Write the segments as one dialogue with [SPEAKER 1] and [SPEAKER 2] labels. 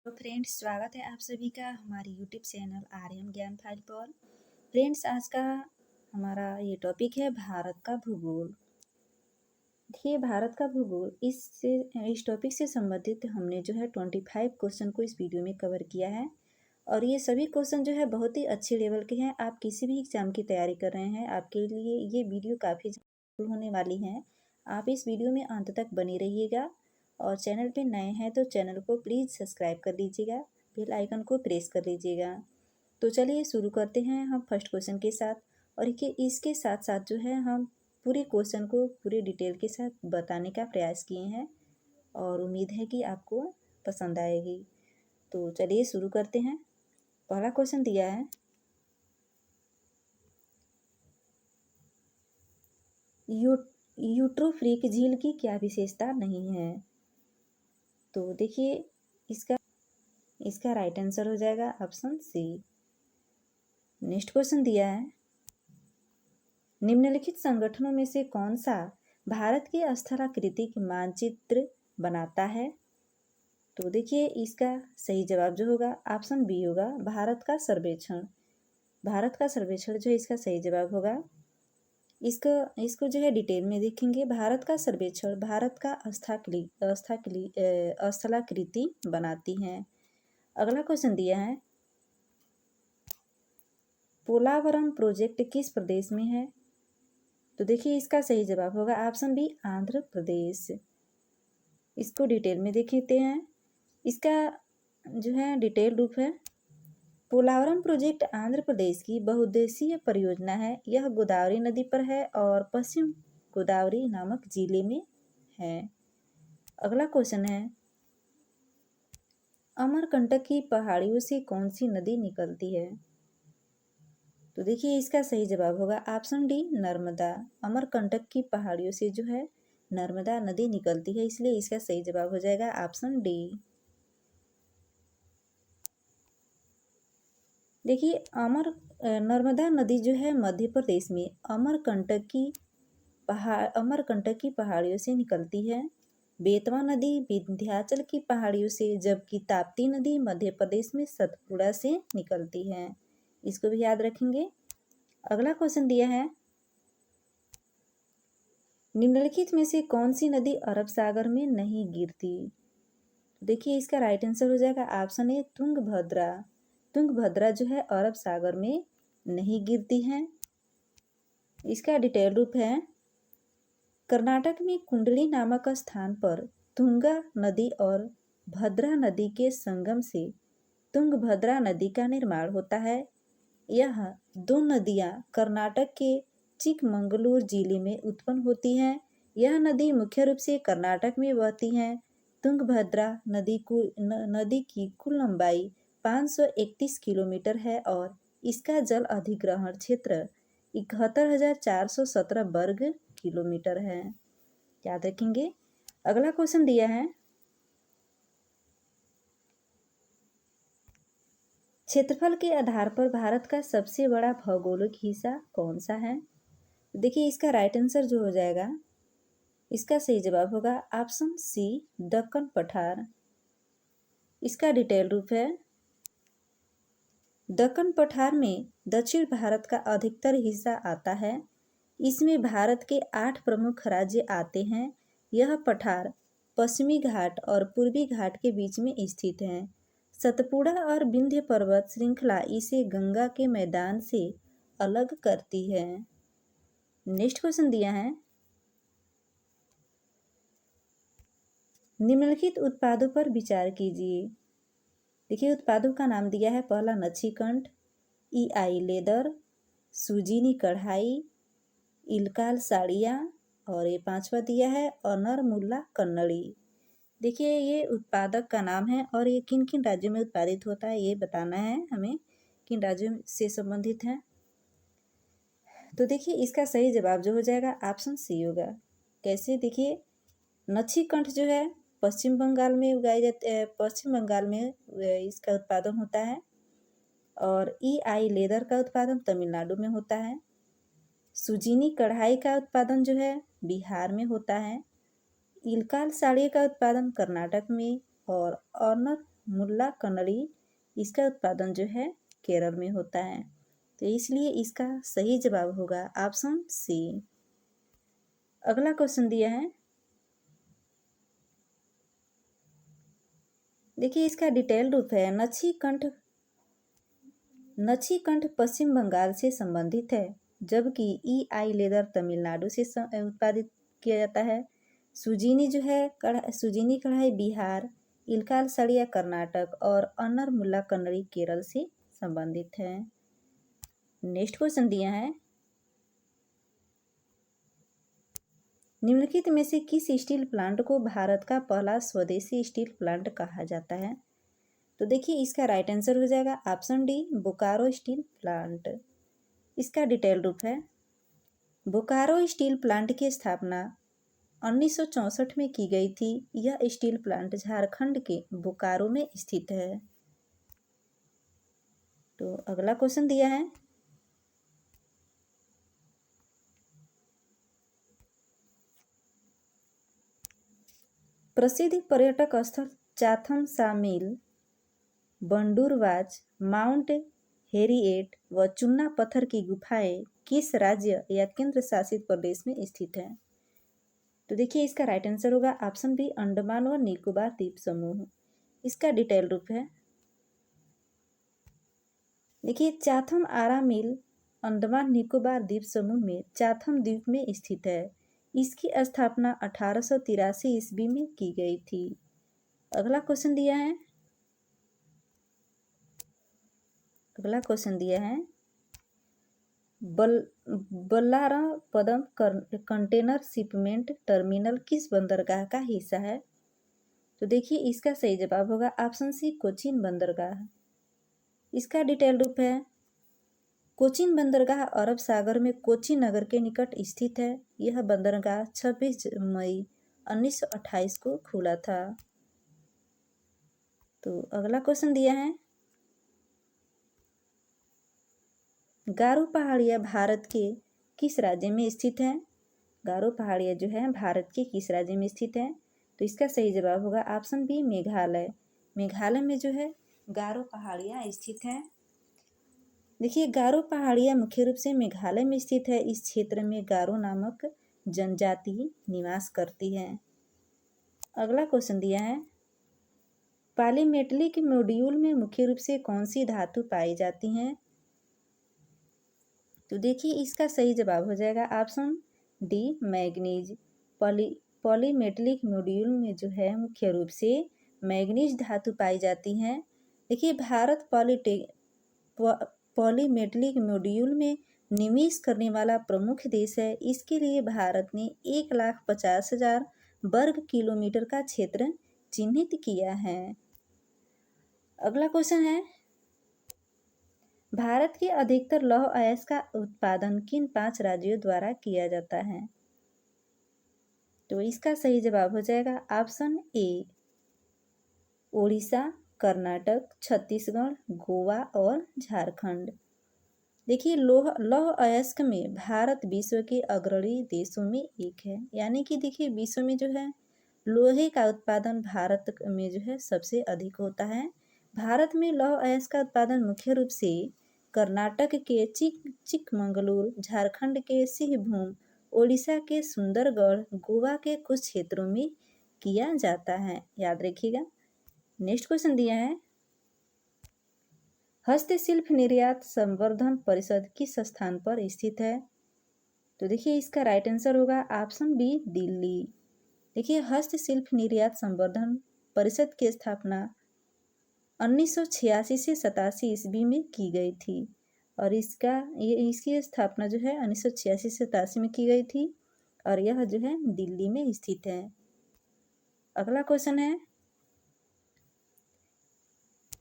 [SPEAKER 1] तो फ्रेंड्स, स्वागत है आप सभी का हमारे यूट्यूब चैनल आर्यन ज्ञान फाइल पर। फ्रेंड्स, आज का हमारा ये टॉपिक है भारत का भूगोल। देखिए, भारत का भूगोल इस टॉपिक से संबंधित हमने जो है 25 क्वेश्चन को इस वीडियो में कवर किया है। और ये सभी क्वेश्चन जो है बहुत ही अच्छे लेवल के हैं। आप किसी भी एग्जाम की तैयारी कर रहे हैं, आपके लिए ये वीडियो काफ़ी हेल्पफुल होने वाली है। आप इस वीडियो में अंत तक बने रहिएगा और चैनल पे नए हैं तो चैनल को प्लीज़ सब्सक्राइब कर लीजिएगा, बेल आइकन को प्रेस कर लीजिएगा। तो चलिए शुरू करते हैं हम फर्स्ट क्वेश्चन के साथ। और इसके साथ साथ जो है हम पूरे क्वेश्चन को पूरे डिटेल के साथ बताने का प्रयास किए हैं और उम्मीद है कि आपको पसंद आएगी। तो चलिए शुरू करते हैं। पहला क्वेश्चन दिया है, यूट्रोफ्रिक झील की क्या विशेषता नहीं है? तो देखिए, इसका राइट आंसर हो जाएगा ऑप्शन सी। नेक्स्ट क्वेश्चन दिया है, निम्नलिखित संगठनों में से कौन सा भारत के स्थलाकृतिक मानचित्र बनाता है? तो देखिए, इसका सही जवाब जो होगा ऑप्शन बी होगा, भारत का सर्वेक्षण। भारत का सर्वेक्षण जो है इसका सही जवाब होगा। इसको जो है डिटेल में देखेंगे। भारत का सर्वेक्षण भारत का स्थलाकृति बनाती हैं। अगला क्वेश्चन दिया है, पोलावरम प्रोजेक्ट किस प्रदेश में है? तो देखिए, इसका सही जवाब होगा ऑप्शन बी, आंध्र प्रदेश। इसको डिटेल में देखते हैं। इसका जो है डिटेल रूप है, पोलावरम प्रोजेक्ट आंध्र प्रदेश की बहुउद्देशीय परियोजना है। यह गोदावरी नदी पर है और पश्चिम गोदावरी नामक जिले में है। अगला क्वेश्चन है, अमरकंटक की पहाड़ियों से कौन सी नदी निकलती है? तो देखिए, इसका सही जवाब होगा ऑप्शन डी, नर्मदा। अमरकंटक की पहाड़ियों से जो है नर्मदा नदी निकलती है, इसलिए इसका सही जवाब हो जाएगा ऑप्शन डी। देखिए, नर्मदा नदी जो है मध्य प्रदेश में अमरकंटक की पहाड़ियों से निकलती है। बेतवा नदी विंध्याचल की पहाड़ियों से, जबकि ताप्ती नदी मध्य प्रदेश में सतपुड़ा से निकलती है। इसको भी याद रखेंगे। अगला क्वेश्चन दिया है, निम्नलिखित में से कौन सी नदी अरब सागर में नहीं गिरती? देखिए, इसका राइट आंसर हो जाएगा ऑप्शन ए, तुंगभद्रा। तुंगभद्रा जो है अरब सागर में नहीं गिरती है। इसका डिटेल रूप है, कर्नाटक में कुंडली नामक स्थान पर तुंगा नदी और भद्रा नदी के संगम से तुंगभद्रा नदी का निर्माण होता है। यह दो नदियां कर्नाटक के चिकमंगलूर जिले में उत्पन्न होती हैं। यह नदी मुख्य रूप से कर्नाटक में बहती है। तुंगभद्रा नदी की कुल लंबाई 531 किलोमीटर है और इसका जल अधिग्रहण क्षेत्र 71,417 वर्ग किलोमीटर है। याद रखेंगे। अगला क्वेश्चन दिया है, क्षेत्रफल के आधार पर भारत का सबसे बड़ा भौगोलिक हिस्सा कौन सा है? देखिए, इसका राइट आंसर जो हो जाएगा, इसका सही जवाब होगा ऑप्शन सी, दक्कन पठार। इसका डिटेल रूप है, दक्कन पठार में दक्षिण भारत का अधिकतर हिस्सा आता है। इसमें भारत के 8 प्रमुख राज्य आते हैं। यह पठार पश्चिमी घाट और पूर्वी घाट के बीच में स्थित है। सतपुड़ा और विंध्य पर्वत श्रृंखला इसे गंगा के मैदान से अलग करती है। नेक्स्ट क्वेश्चन दिया है, निम्नलिखित उत्पादों पर विचार कीजिए। देखिए, उत्पादों का नाम दिया है, पहला नच्छीकंठ, EI लेदर, सुजीनी कढ़ाई, इलकाल साड़ियाँ, और ये 5वां दिया है ऑनर मुल्ला कन्नड़ी। देखिए, ये उत्पादक का नाम है और ये किन किन राज्यों में उत्पादित होता है ये बताना है हमें, किन राज्यों से संबंधित है। तो देखिए, इसका सही जवाब जो हो जाएगा ऑप्शन सी होगा। कैसे? देखिए, नच्छीकंठ जो है पश्चिम बंगाल में उगाई जाती है, पश्चिम बंगाल में इसका उत्पादन होता है। और EI लेदर का उत्पादन तमिलनाडु में होता है। सुजीनी कढ़ाई का उत्पादन जो है बिहार में होता है। इलकाल साड़ी का उत्पादन कर्नाटक में और ऑनर मुल्ला कनरी इसका उत्पादन जो है केरल में होता है। तो इसलिए इसका सही जवाब होगा ऑप्शन सी। अगला क्वेश्चन दिया है, देखिए इसका डिटेल रूप है, नक्षीकंठ पश्चिम बंगाल से संबंधित है, जबकि ई आई लेदर तमिलनाडु से उत्पादित किया जाता है। सुजीनी जो है सुजीनी कढ़ाई बिहार, इलकाल सड़िया कर्नाटक और अनर मुल्ला कन्नड़ी केरल से संबंधित है। नेक्स्ट क्वेश्चन दिया है, निम्नलिखित में से किस स्टील प्लांट को भारत का पहला स्वदेशी स्टील प्लांट कहा जाता है? तो देखिए इसका राइट आंसर हो जाएगा option D, Bokaro steel plant. इसका डिटेल रूप है, बोकारो स्टील प्लांट की स्थापना 1964 में की गई थी। यह स्टील प्लांट झारखंड के बोकारो में स्थित है। तो अगला क्वेश्चन दिया है, प्रसिद्ध पर्यटक स्थल चाथम शामिल बंडूरवाच, माउंट हेरिएट व चुन्ना पत्थर की गुफाएं किस राज्य या केंद्र शासित प्रदेश में स्थित है? तो देखिए इसका राइट आंसर होगा ऑप्शन बी, अंडमान व निकोबार द्वीप समूह। इसका डिटेल रूप है, देखिए चाथम आरा मिल अंडमान निकोबार द्वीप समूह में चाथम द्वीप में स्थित है। इसकी स्थापना 1883 ईस्वी में की गई थी। अगला क्वेश्चन दिया है, बल्लारपदम कंटेनर शिपमेंट टर्मिनल किस बंदरगाह का हिस्सा है? तो देखिए इसका सही जवाब होगा ऑप्शन सी, कोचीन बंदरगाह। इसका डिटेल रूप है, कोचीन बंदरगाह अरब सागर में कोची नगर के निकट स्थित है। यह बंदरगाह 26 मई 1928 को खुला था। तो अगला क्वेश्चन दिया है, गारो पहाड़ियाँ भारत के किस राज्य में स्थित है? गारो पहाड़ियाँ जो है भारत के किस राज्य में स्थित है? तो इसका सही जवाब होगा ऑप्शन बी, मेघालय। मेघालय में जो है गारो पहाड़ियाँ स्थित हैं। देखिए गारो पहाड़ियाँ मुख्य रूप से मेघालय में स्थित है। इस क्षेत्र में गारो नामक जनजाति निवास करती है। अगला क्वेश्चन दिया है, पॉलीमेटलिक मॉड्यूल में मुख्य रूप से कौन सी धातु पाई जाती हैं? तो देखिए इसका सही जवाब हो जाएगा ऑप्शन डी, मैग्नीज। पॉलीमेटलिक मॉड्यूल में जो है मुख्य रूप से मैग्नीज धातु पाई जाती हैं। देखिए भारत पॉलीमेटलिक मॉड्यूल में निवेश करने वाला प्रमुख देश है। इसके लिए भारत ने 1,50,000 वर्ग किलोमीटर का क्षेत्र चिन्हित किया है। अगला क्वेश्चन है, भारत के अधिकतर लौह अयस्क का उत्पादन किन 5 राज्यों द्वारा किया जाता है? तो इसका सही जवाब हो जाएगा ऑप्शन ए, ओडिशा, कर्नाटक, छत्तीसगढ़, गोवा और झारखंड। देखिए लौह अयस्क में भारत विश्व के अग्रणी देशों में एक है। यानी कि देखिए विश्व में जो है लोहे का उत्पादन भारत में जो है सबसे अधिक होता है। भारत में लौह अयस्क का उत्पादन मुख्य रूप से कर्नाटक के चिकमंगलूर, झारखंड के सिंहभूम, ओडिशा के सुंदरगढ़, गोवा के कुछ क्षेत्रों में किया जाता है। याद रखिएगा। नेक्स्ट क्वेश्चन दिया है, हस्तशिल्प निर्यात संवर्धन परिषद किस स्थान पर स्थित है? तो देखिए इसका राइट आंसर होगा ऑप्शन बी, दिल्ली। देखिए हस्तशिल्प निर्यात संवर्धन परिषद की स्थापना 1986 से 87 ईस्वी में की गई थी और इसकी स्थापना जो है 1986 से 87 में की गई थी और यह जो है दिल्ली में स्थित है। अगला क्वेश्चन है,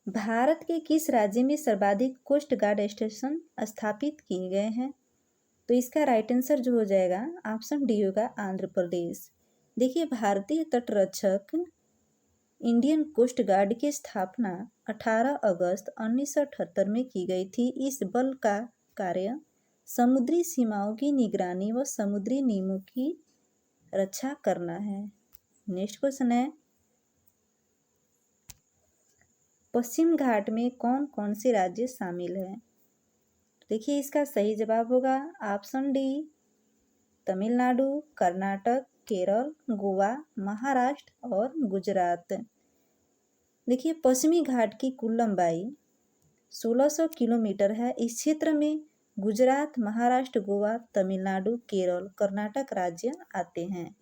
[SPEAKER 1] भारत के किस राज्य में सर्वाधिक कोस्ट गार्ड स्टेशन स्थापित किए गए हैं? तो इसका राइट आंसर जो हो जाएगा ऑप्शन डी होगा, आंध्र प्रदेश। देखिए भारतीय तटरक्षक इंडियन कोस्ट गार्ड की स्थापना 18 अगस्त 1978 में की गई थी। इस बल का कार्य समुद्री सीमाओं की निगरानी व समुद्री नियमों की रक्षा करना है। नेक्स्ट क्वेश्चन है, पश्चिम घाट में कौन कौन से राज्य शामिल हैं? देखिए इसका सही जवाब होगा ऑप्शन डी, तमिलनाडु, कर्नाटक, केरल, गोवा, महाराष्ट्र और गुजरात। देखिए पश्चिमी घाट की कुल लंबाई 1600 किलोमीटर है। इस क्षेत्र में गुजरात, महाराष्ट्र, गोवा, तमिलनाडु, केरल, कर्नाटक राज्य आते हैं।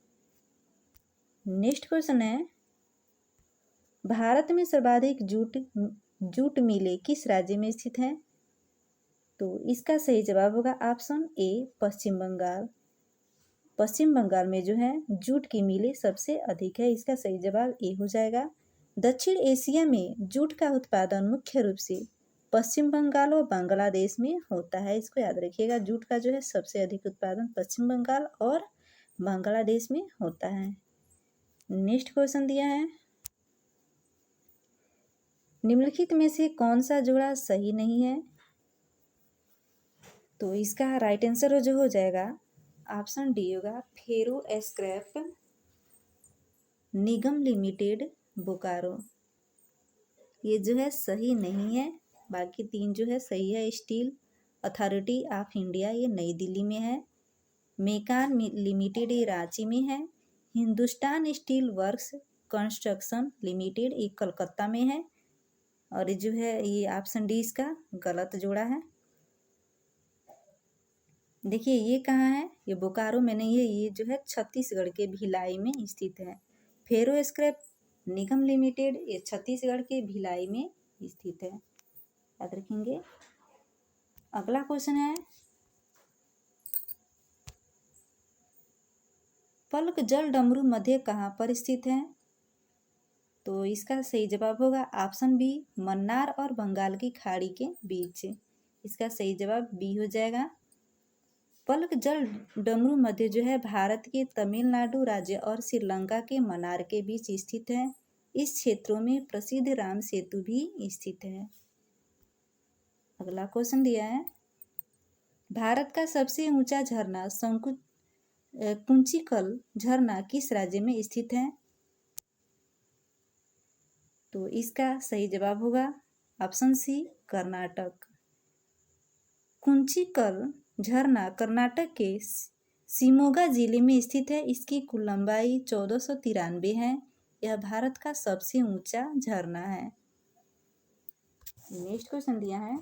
[SPEAKER 1] नेक्स्ट क्वेश्चन है, भारत में सर्वाधिक जूट मिलें किस राज्य में स्थित हैं? तो इसका सही जवाब होगा ऑप्शन ए, पश्चिम बंगाल। पश्चिम बंगाल में जो है जूट की मिलें सबसे अधिक है। इसका सही जवाब ए हो जाएगा। दक्षिण एशिया में जूट का उत्पादन मुख्य रूप से पश्चिम बंगाल और बांग्लादेश में होता है। इसको याद रखिएगा, जूट का जो है सबसे अधिक उत्पादन पश्चिम बंगाल और बांग्लादेश में होता है। नेक्स्ट क्वेश्चन दिया है, निम्नलिखित में से कौन सा जोड़ा सही नहीं है? तो इसका राइट आंसर जो हो जाएगा ऑप्शन डी होगा, फेरो स्क्रैप निगम लिमिटेड बोकारो। ये जो है सही नहीं है, बाकी तीन जो है सही है। स्टील अथॉरिटी ऑफ इंडिया ये नई दिल्ली में है, मेकान लिमिटेड ये रांची में है, Hindustan steel works construction limited ये कलकत्ता में है, और जो है ये ऑप्शन डी इसका गलत जोड़ा है। देखिए ये कहाँ है, ये बोकारो में नहीं है, ये जो है छत्तीसगढ़ के भिलाई में स्थित है। फेरो स्क्रैप निगम लिमिटेड ये छत्तीसगढ़ के भिलाई में स्थित है, याद रखेंगे। अगला क्वेश्चन है, पल्क जल डमरू मध्य कहाँ पर स्थित है? तो इसका सही जवाब होगा ऑप्शन बी, मन्नार और बंगाल की खाड़ी के बीच। इसका सही जवाब बी हो जाएगा। पल्क जल डमरू मध्य जो है भारत के तमिलनाडु राज्य और श्रीलंका के मन्नार के बीच स्थित है। इस क्षेत्रों में प्रसिद्ध राम सेतु भी स्थित है। अगला क्वेश्चन दिया है, भारत का सबसे ऊंचा झरना कुंचिकल झरना किस राज्य में स्थित है? तो इसका सही जवाब होगा ऑप्शन सी, कर्नाटक। कुंचिकल झरना कर्नाटक के शिमोगा जिले में स्थित है। इसकी कुल लंबाई 1493 है। यह भारत का सबसे ऊंचा झरना है। नेक्स्ट क्वेश्चन दिया है,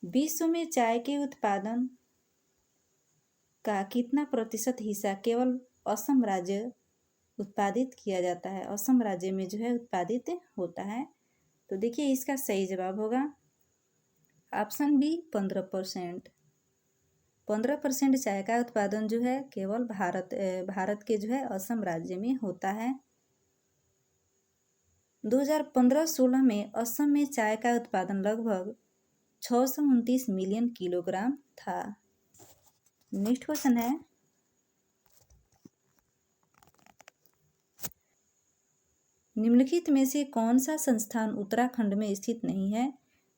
[SPEAKER 1] विश्व में चाय के उत्पादन का कितना प्रतिशत हिस्सा केवल असम राज्य उत्पादित किया जाता है? असम राज्य में जो है उत्पादित होता है। तो देखिए इसका सही जवाब होगा ऑप्शन बी, 15%। 15% चाय का उत्पादन जो है केवल भारत के जो है असम राज्य में होता है। 2015-16 में असम में चाय का उत्पादन लगभग 629 मिलियन किलोग्राम था। नेक्स्ट क्वेश्चन है, निम्नलिखित में से कौन सा संस्थान उत्तराखंड में स्थित नहीं है?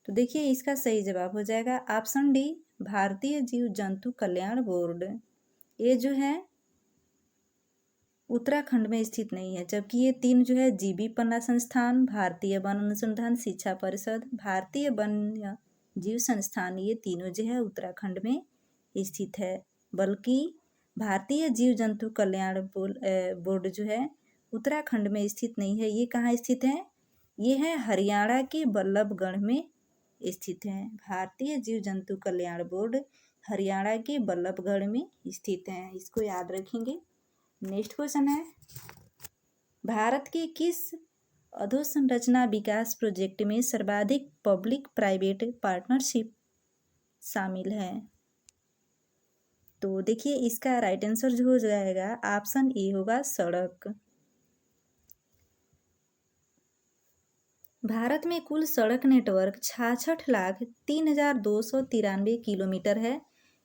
[SPEAKER 1] तो देखिए इसका सही जवाब हो जाएगा ऑप्शन डी, भारतीय जीव जंतु कल्याण बोर्ड। ये जो है उत्तराखंड में स्थित नहीं है, जबकि ये तीन जो है जीबी पन्ना संस्थान, भारतीय वन अनुसंधान शिक्षा परिषद, भारतीय वन्य जीव संस्थान, ये तीनों जो है उत्तराखंड में स्थित है। बल्कि भारतीय जीव जंतु कल्याण बोर्ड जो है उत्तराखंड में स्थित नहीं है। ये कहाँ स्थित है? ये है हरियाणा के बल्लभगढ़ में स्थित है। भारतीय जीव जंतु कल्याण बोर्ड हरियाणा के बल्लभगढ़ में स्थित है। इसको याद रखेंगे। नेक्स्ट क्वेश्चन है, भारत के किस अधोसंरचना विकास प्रोजेक्ट में सर्वाधिक पब्लिक प्राइवेट पार्टनरशिप शामिल है? तो देखिए इसका राइट आंसर जो हो जाएगा ऑप्शन ए होगा, सड़क। भारत में कुल सड़क नेटवर्क 66,03,293 किलोमीटर है।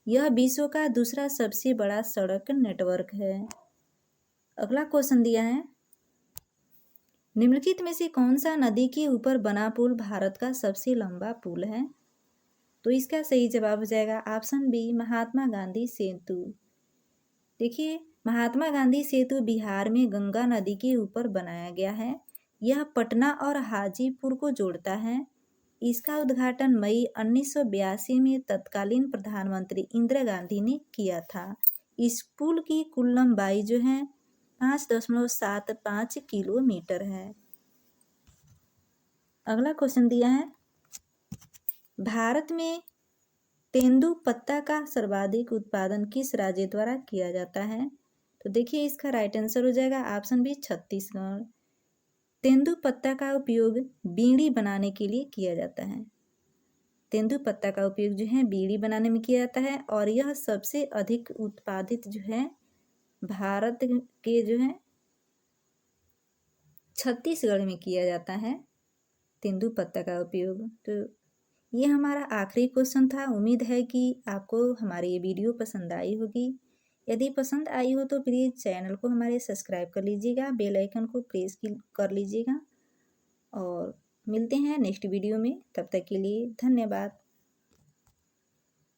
[SPEAKER 1] यह विश्व का दूसरा सबसे बड़ा सड़क नेटवर्क है। अगला क्वेश्चन दिया है, निम्नलिखित में से कौन सा नदी के ऊपर बना पुल भारत का सबसे लंबा पुल है? तो इसका सही जवाब हो जाएगा ऑप्शन बी, महात्मा गांधी सेतु। देखिए महात्मा गांधी सेतु बिहार में गंगा नदी के ऊपर बनाया गया है। यह पटना और हाजीपुर को जोड़ता है। इसका उद्घाटन मई 1982 में तत्कालीन प्रधानमंत्री इंदिरा गांधी ने किया था। इस पुल की कुल लंबाई जो है 5.75 किलोमीटर है। अगला क्वेश्चन दिया है, भारत में तेंदुपत्ता का सर्वाधिक उत्पादन किस राज्य द्वारा किया जाता है? तो देखिए इसका राइट आंसर हो जाएगा ऑप्शन बी, छत्तीसगढ़। तेंदुपत्ता का उपयोग बीड़ी बनाने के लिए किया जाता है। तेंदुपत्ता का उपयोग जो है बीड़ी बनाने में किया जाता है और यह सबसे अधिक उत्पादित जो है भारत के जो है छत्तीसगढ़ में किया जाता है तेंदुपत्ता का उपयोग। तो ये हमारा आखिरी क्वेश्चन था। उम्मीद है कि आपको हमारी ये वीडियो पसंद आई होगी। यदि पसंद आई हो तो प्लीज़ चैनल को हमारे सब्सक्राइब कर लीजिएगा, बेल आइकन को प्रेस कर लीजिएगा और मिलते हैं नेक्स्ट वीडियो में। तब तक के लिए धन्यवाद।